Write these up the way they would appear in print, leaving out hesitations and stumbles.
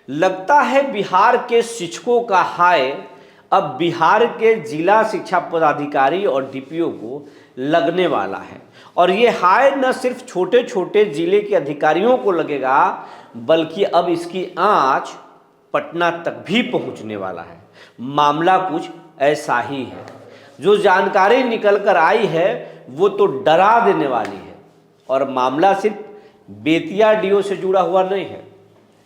लगता है बिहार के शिक्षकों का हाय अब बिहार के जिला शिक्षा पदाधिकारी और डीपीओ को लगने वाला है। और ये हाय न सिर्फ छोटे छोटे जिले के अधिकारियों को लगेगा, बल्कि अब इसकी आंच पटना तक भी पहुंचने वाला है। मामला कुछ ऐसा ही है। जो जानकारी निकल कर आई है वो तो डरा देने वाली है। और मामला सिर्फ बेतिया डीओ से जुड़ा हुआ नहीं है।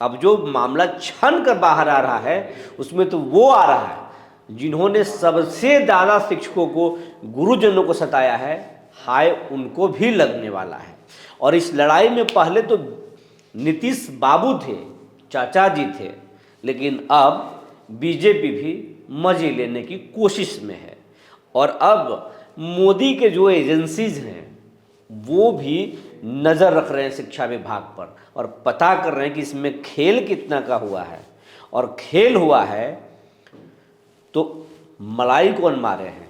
अब जो मामला छन कर बाहर आ रहा है उसमें तो वो आ रहा है जिन्होंने सबसे ज़्यादा शिक्षकों को, गुरुजनों को सताया है, हाय उनको भी लगने वाला है। और इस लड़ाई में पहले तो नीतीश बाबू थे, चाचा जी थे, लेकिन अब बीजेपी भी मजे लेने की कोशिश में है। और अब मोदी के जो एजेंसीज हैं वो भी नज़र रख रहे हैं शिक्षा विभाग पर और पता कर रहे हैं कि इसमें खेल कितना का हुआ है। और खेल हुआ है तो मलाई कौन मारे हैं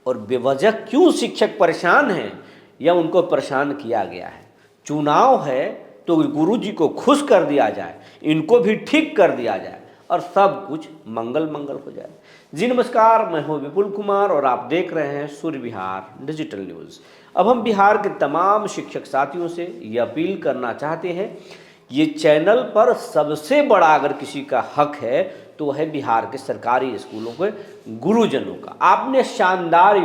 और बेवजह क्यों शिक्षक परेशान हैं या उनको परेशान किया गया है। चुनाव है तो गुरुजी को खुश कर दिया जाए, इनको भी ठीक कर दिया जाए और सब कुछ मंगल मंगल हो जाए। जी नमस्कार, मैं हूं विपुल कुमार और आप देख रहे हैं सूर्य विहार डिजिटल न्यूज़। अब हम बिहार के तमाम शिक्षक साथियों से ये अपील करना चाहते हैं, ये चैनल पर सबसे बड़ा अगर किसी का हक है तो वह है बिहार के सरकारी स्कूलों के गुरुजनों का। आपने शानदार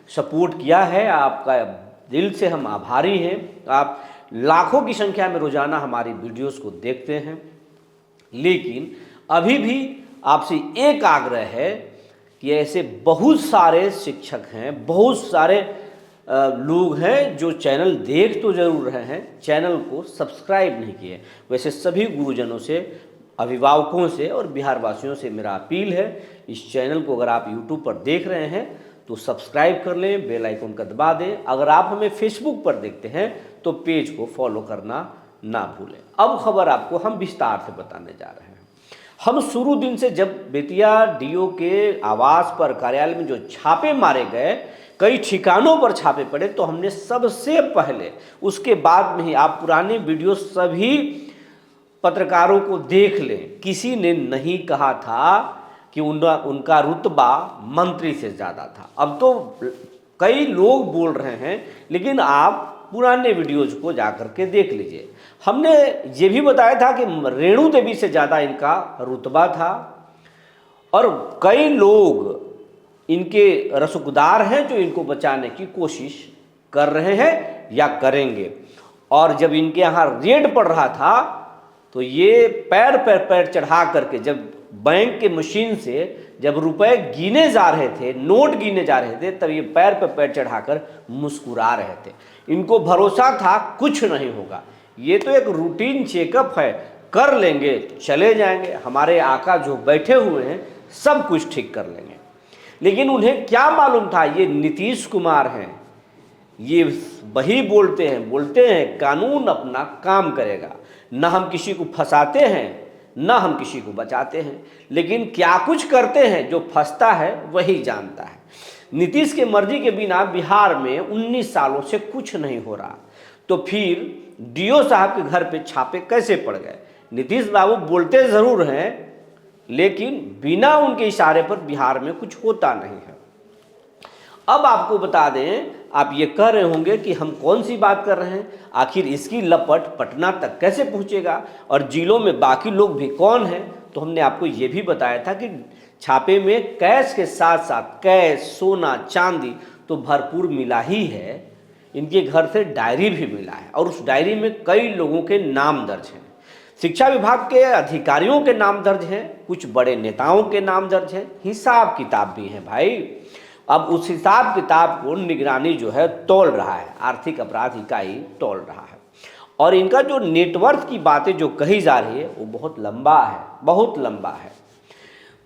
सपोर्ट किया है, आपका दिल से हम आभारी हैं। आप लाखों की संख्या में रोजाना हमारी वीडियोस को देखते हैं, लेकिन अभी भी आपसे एक आग्रह है कि ऐसे बहुत सारे शिक्षक हैं, बहुत सारे लोग हैं जो चैनल देख तो जरूर रहे हैं, चैनल को सब्सक्राइब नहीं किए। वैसे सभी गुरुजनों से, अभिभावकों से और बिहार वासियों से मेरा अपील है, इस चैनल को अगर आप यूट्यूब पर देख रहे हैं तो सब्सक्राइब कर लें, बेल आइकन का दबा दें। अगर आप हमें फेसबुक पर देखते हैं तो पेज को फॉलो करना ना भूलें। अब खबर आपको हम विस्तार से बताने जा रहे हैं। हम शुरू दिन से जब बेतिया डीओ के आवास पर, कार्यालय में जो छापे मारे गए, कई ठिकानों पर छापे पड़े, तो हमने सबसे पहले, उसके बाद में ही आप पुराने वीडियो सभी पत्रकारों को देख लें, किसी ने नहीं कहा था कि उनका रुतबा मंत्री से ज़्यादा था। अब तो कई लोग बोल रहे हैं, लेकिन आप पुराने वीडियोज को जाकर के देख लीजिए। हमने ये भी बताया था कि रेणु देवी से ज़्यादा इनका रुतबा था और कई लोग इनके रसूखदार हैं जो इनको बचाने की कोशिश कर रहे हैं या करेंगे। और जब इनके यहाँ रेड पड़ रहा था तो ये पैर चढ़ा करके, जब बैंक के मशीन से जब रुपए गिने जा रहे थे, नोट गिने जा रहे थे, तब ये पैर पर पैर चढ़ाकर मुस्कुरा रहे थे। इनको भरोसा था कुछ नहीं होगा, ये तो एक रूटीन चेकअप है, कर लेंगे, चले जाएंगे, हमारे आका जो बैठे हुए हैं सब कुछ ठीक कर लेंगे। लेकिन उन्हें क्या मालूम था ये नीतीश कुमार हैं, ये वही बोलते हैं कानून अपना काम करेगा। ना हम किसी को फंसाते हैं, ना हम किसी को बचाते हैं, लेकिन क्या कुछ करते हैं जो फंसता है वही जानता है। नीतीश के मर्जी के बिना बिहार में 19 सालों से कुछ नहीं हो रहा, तो फिर डीओ साहब के घर पे छापे कैसे पड़ गए। नीतीश बाबू बोलते ज़रूर हैं, लेकिन बिना उनके इशारे पर बिहार में कुछ होता नहीं है। अब आपको बता दें, आप ये कह रहे होंगे कि हम कौन सी बात कर रहे हैं, आखिर इसकी लपट पटना तक कैसे पहुंचेगा और जिलों में बाकी लोग भी कौन हैं। तो हमने आपको ये भी बताया था कि छापे में कैश के साथ साथ कैश, सोना, चांदी तो भरपूर मिला ही है, इनके घर से डायरी भी मिला है और उस डायरी में कई लोगों के नाम दर्ज हैं। शिक्षा विभाग के अधिकारियों के नाम दर्ज हैं, कुछ बड़े नेताओं के नाम दर्ज हैं, हिसाब किताब भी हैं भाई। अब उस हिसाब किताब को निगरानी जो है तौल रहा है, आर्थिक अपराध इकाई तौल रहा है। और इनका जो नेटवर्थ की बातें जो कही जा रही है वो बहुत लंबा है, बहुत लंबा है।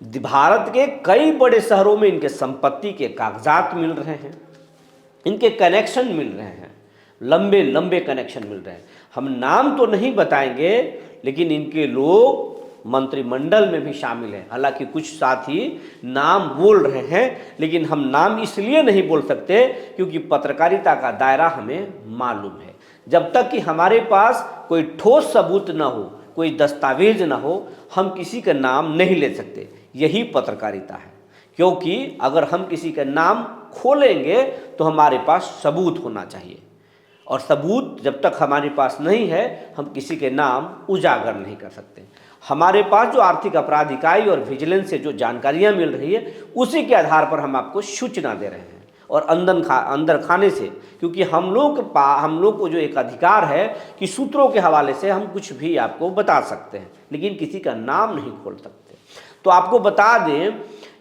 भारत के कई बड़े शहरों में इनके संपत्ति के कागजात मिल रहे हैं, इनके कनेक्शन मिल रहे हैं, लंबे लंबे कनेक्शन मिल रहे हैं। हम नाम तो नहीं बताएंगे, लेकिन इनके लोग मंत्रिमंडल में भी शामिल हैं। हालांकि कुछ साथी नाम बोल रहे हैं, लेकिन हम नाम इसलिए नहीं बोल सकते क्योंकि पत्रकारिता का दायरा हमें मालूम है। जब तक कि हमारे पास कोई ठोस सबूत न हो, कोई दस्तावेज ना हो, हम किसी का नाम नहीं ले सकते। यही पत्रकारिता है, क्योंकि अगर हम किसी का नाम खोलेंगे तो हमारे पास सबूत होना चाहिए, और सबूत जब तक हमारे पास नहीं है हम किसी के नाम उजागर नहीं कर सकते। हमारे पास जो आर्थिक अपराध इकाई और विजिलेंस से जो जानकारियां मिल रही है उसी के आधार पर हम आपको सूचना दे रहे हैं, और अंदर खाने से, क्योंकि हम लोग को जो एक अधिकार है कि सूत्रों के हवाले से हम कुछ भी आपको बता सकते हैं, लेकिन किसी का नाम नहीं खोल सकते। तो आपको बता दें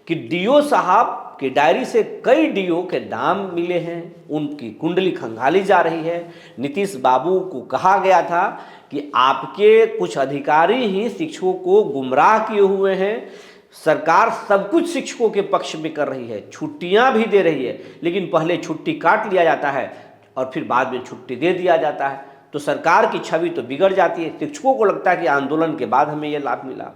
कि डीओ साहब की डायरी से कई डीओ के नाम मिले हैं, उनकी कुंडली खंगाली जा रही है। नीतीश बाबू को कहा गया था कि आपके कुछ अधिकारी ही शिक्षकों को गुमराह किए हुए हैं, सरकार सब कुछ शिक्षकों के पक्ष में कर रही है, छुट्टियां भी दे रही है, लेकिन पहले छुट्टी काट लिया जाता है और फिर बाद में छुट्टी दे दिया जाता है, तो सरकार की छवि तो बिगड़ जाती है। शिक्षकों को लगता है कि आंदोलन के बाद हमें यह लाभ मिला।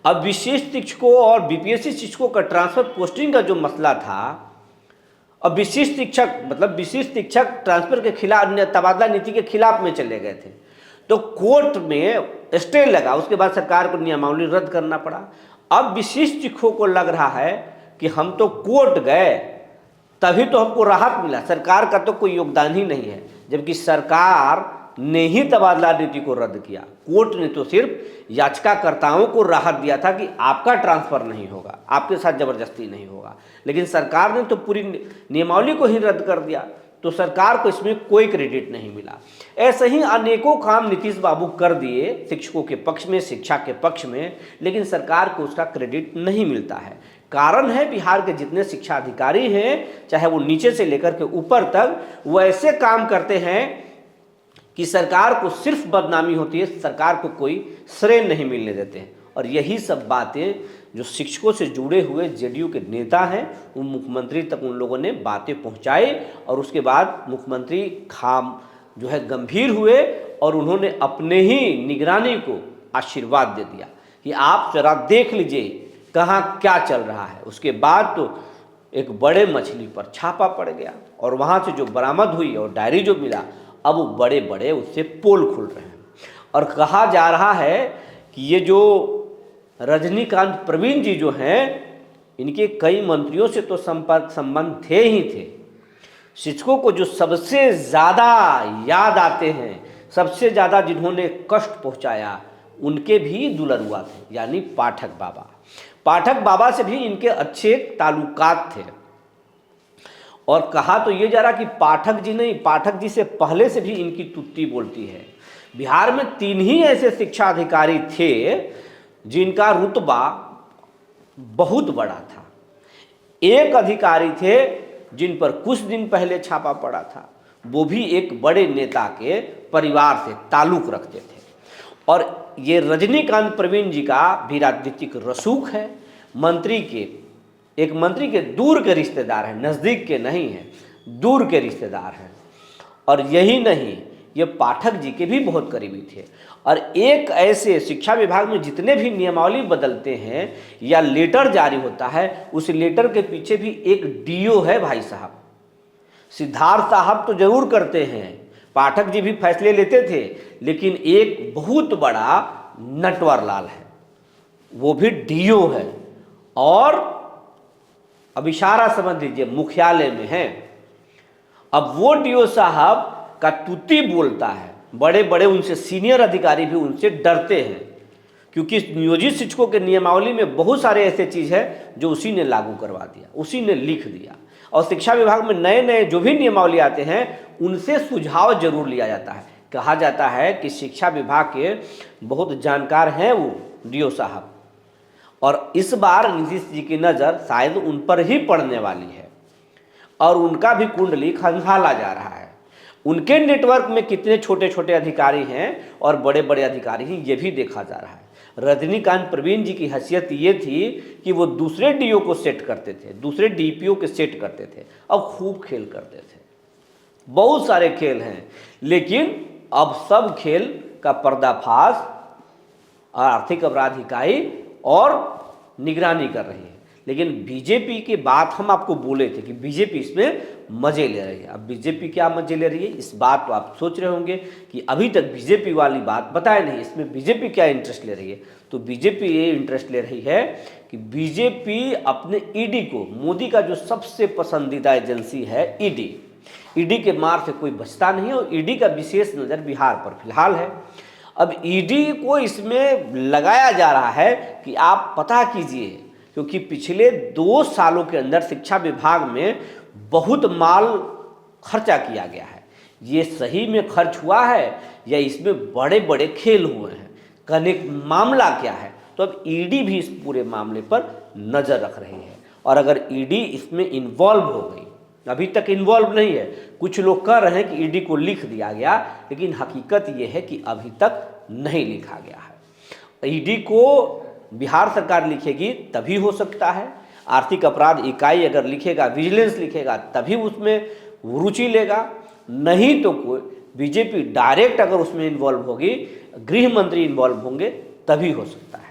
अब विशेष शिक्षकों और बीपीएससी शिक्षकों का ट्रांसफर पोस्टिंग का जो मसला था, अब विशिष्ट शिक्षक ट्रांसफर के खिलाफ, तबादला नीति के खिलाफ में चले गए थे, तो कोर्ट में स्टे लगा, उसके बाद सरकार को नियमावली रद्द करना पड़ा। अब विशिष्ट शिक्षकों को लग रहा है कि हम तो कोर्ट गए तभी तो हमको राहत मिला, सरकार का तो कोई योगदान ही नहीं है, जबकि सरकार ने ही तबादला नीति को रद्द किया। कोर्ट ने तो सिर्फ याचिकाकर्ताओं को राहत दिया था कि आपका ट्रांसफर नहीं होगा, आपके साथ जबरदस्ती नहीं होगा, लेकिन सरकार ने तो पूरी नियमावली को ही रद्द कर दिया, तो सरकार को इसमें कोई क्रेडिट नहीं मिला। ऐसे ही अनेकों काम नीतीश बाबू कर दिए शिक्षकों के पक्ष में, शिक्षा के पक्ष में, लेकिन सरकार को उसका क्रेडिट नहीं मिलता है। कारण है बिहार के जितने शिक्षा अधिकारी हैं, चाहे वो नीचे से लेकर के ऊपर तक, वो ऐसे काम करते हैं कि सरकार को सिर्फ बदनामी होती है, सरकार को कोई श्रेय नहीं मिलने देते हैं। और यही सब बातें जो शिक्षकों से जुड़े हुए जेडीयू के नेता हैं, वो मुख्यमंत्री तक उन लोगों ने बातें पहुंचाई, और उसके बाद मुख्यमंत्री गंभीर हुए और उन्होंने अपने ही निगरानी को आशीर्वाद दे दिया कि आप जरा देख लीजिए कहाँ क्या चल रहा है। उसके बाद तो एक बड़े मछली पर छापा पड़ गया, और वहाँ से जो बरामद हुई और डायरी जो मिला, अब वो बड़े बड़े उससे पोल खुल रहे हैं। और कहा जा रहा है कि ये जो रजनीकांत प्रवीण जी जो हैं, इनके कई मंत्रियों से तो संपर्क संबंध थे ही थे। शिक्षकों को जो सबसे ज़्यादा याद आते हैं, सबसे ज़्यादा जिन्होंने कष्ट पहुंचाया, उनके भी दुलरुआ थे, यानी पाठक बाबा। पाठक बाबा से भी इनके अच्छे ताल्लुकात थे, और कहा तो ये जा रहा कि पाठक जी नहीं, पाठक जी से पहले से भी इनकी तुत्ती बोलती है। बिहार में 3 ही ऐसे शिक्षा अधिकारी थे जिनका रुतबा बहुत बड़ा था। एक अधिकारी थे जिन पर कुछ दिन पहले छापा पड़ा था, वो भी एक बड़े नेता के परिवार से ताल्लुक रखते थे। और ये रजनीकांत प्रवीण जी का भी राजनीतिक रसूख है, एक मंत्री के दूर के रिश्तेदार हैं, नज़दीक के नहीं हैं, दूर के रिश्तेदार हैं। और यही नहीं, ये पाठक जी के भी बहुत करीबी थे। और एक ऐसे शिक्षा विभाग में जितने भी नियमावली बदलते हैं या लेटर जारी होता है, उस लेटर के पीछे भी एक डीओ है भाई साहब। सिद्धार्थ साहब तो जरूर करते हैं, पाठक जी भी फैसले लेते थे, लेकिन एक बहुत बड़ा नटवर लाल है, वो भी डीओ है, और अब इशारा समझ लीजिए मुख्यालय में है। अब वो डीओ साहब का तुति बोलता है, बड़े बड़े उनसे सीनियर अधिकारी भी उनसे डरते हैं, क्योंकि नियोजित शिक्षकों के नियमावली में बहुत सारे ऐसे चीज़ है जो उसी ने लागू करवा दिया, उसी ने लिख दिया। और शिक्षा विभाग में नए नए जो भी नियमावली आते हैं, उनसे सुझाव जरूर लिया जाता है। कहा जाता है कि शिक्षा विभाग के बहुत जानकार हैं वो डीओ साहब, और इस बार नीतीश जी की नज़र शायद उन पर ही पड़ने वाली है, और उनका भी कुंडली खंगाला जा रहा है। उनके नेटवर्क में कितने छोटे छोटे अधिकारी हैं और बड़े बड़े अधिकारी हैं, ये भी देखा जा रहा है। रजनीकांत प्रवीण जी की हैसियत ये थी कि वो दूसरे डीओ को सेट करते थे, दूसरे डीपीओ के सेट करते थे, और खूब खेल करते थे। बहुत सारे खेल हैं, लेकिन अब सब खेल का पर्दाफाश आर्थिक अपराध इकाई और निगरानी कर रही है। लेकिन बीजेपी की बात हम आपको बोले थे कि बीजेपी इसमें मजे ले रही है। अब बीजेपी क्या मजे ले रही है इस बात तो आप सोच रहे होंगे कि अभी तक बीजेपी वाली बात बताए नहीं, इसमें बीजेपी क्या इंटरेस्ट ले रही है। तो बीजेपी ये इंटरेस्ट ले रही है कि बीजेपी अपने ईडी को, मोदी का जो सबसे पसंदीदा एजेंसी है ईडी के मार से कोई बचता नहीं है और ईडी का विशेष नज़र बिहार पर फिलहाल है। अब ईडी को इसमें लगाया जा रहा है कि आप पता कीजिए, क्योंकि पिछले 2 सालों के अंदर शिक्षा विभाग में बहुत माल खर्चा किया गया है। ये सही में खर्च हुआ है या इसमें बड़े बड़े खेल हुए हैं, कहने मामला क्या है। तो अब ईडी भी इस पूरे मामले पर नज़र रख रही है और अगर ईडी इसमें इन्वॉल्व हो गई, अभी तक इन्वॉल्व नहीं है, कुछ लोग कह रहे हैं कि ईडी को लिख दिया गया, लेकिन हकीकत ये है कि अभी तक नहीं लिखा गया है। ईडी को बिहार सरकार लिखेगी तभी हो सकता है, आर्थिक अपराध इकाई अगर लिखेगा, विजिलेंस लिखेगा तभी उसमें रुचि लेगा, नहीं तो कोई बीजेपी डायरेक्ट अगर उसमें इन्वॉल्व होगी, गृह मंत्री इन्वॉल्व होंगे तभी हो सकता है।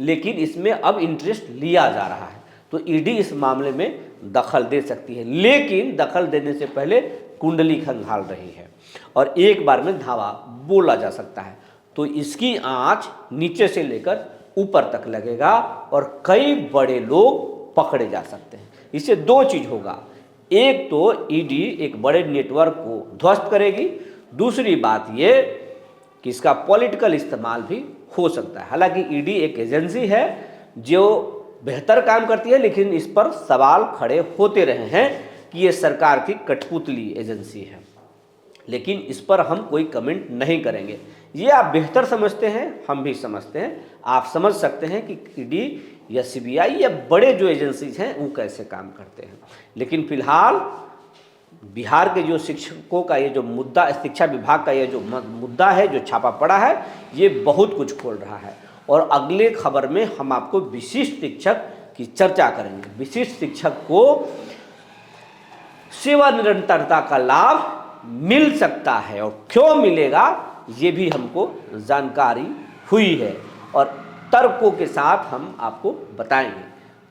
लेकिन इसमें अब इंटरेस्ट लिया जा रहा है तो ईडी इस मामले में दखल दे सकती है, लेकिन दखल देने से पहले कुंडली खंगाल रही है और एक बार में धावा बोला जा सकता है। तो इसकी आंच नीचे से लेकर ऊपर तक लगेगा और कई बड़े लोग पकड़े जा सकते हैं। इससे 2 चीज़ होगा, एक तो ईडी एक बड़े नेटवर्क को ध्वस्त करेगी, दूसरी बात ये कि इसका पॉलिटिकल इस्तेमाल भी हो सकता है। हालांकि ईडी एक एजेंसी है जो बेहतर काम करती है, लेकिन इस पर सवाल खड़े होते रहे हैं कि ये सरकार की कठपुतली एजेंसी है, लेकिन इस पर हम कोई कमेंट नहीं करेंगे। ये आप बेहतर समझते हैं, हम भी समझते हैं, आप समझ सकते हैं कि ईडी या सीबीआई या बड़े जो एजेंसीज हैं वो कैसे काम करते हैं। लेकिन फिलहाल बिहार के जो शिक्षकों का ये जो मुद्दा, शिक्षा विभाग का ये जो मुद्दा है, जो छापा पड़ा है, ये बहुत कुछ खोल रहा है और अगले खबर में हम आपको विशिष्ट शिक्षक की चर्चा करेंगे। विशिष्ट शिक्षक को सेवा निरंतरता का लाभ मिल सकता है और क्यों मिलेगा ये भी हमको जानकारी हुई है और तर्कों के साथ हम आपको बताएंगे।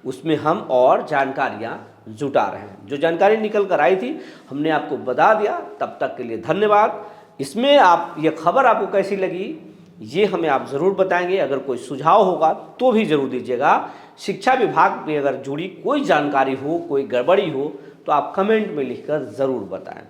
उसमें हम और जानकारियां जुटा रहे हैं। जो जानकारी निकल कर आई थी हमने आपको बता दिया। तब तक के लिए धन्यवाद। इसमें आप ये खबर आपको कैसी लगी ये हमें आप ज़रूर बताएंगे। अगर कोई सुझाव होगा तो भी ज़रूर दीजिएगा। शिक्षा विभाग में अगर जुड़ी कोई जानकारी हो, कोई गड़बड़ी हो तो आप कमेंट में लिखकर ज़रूर बताएं।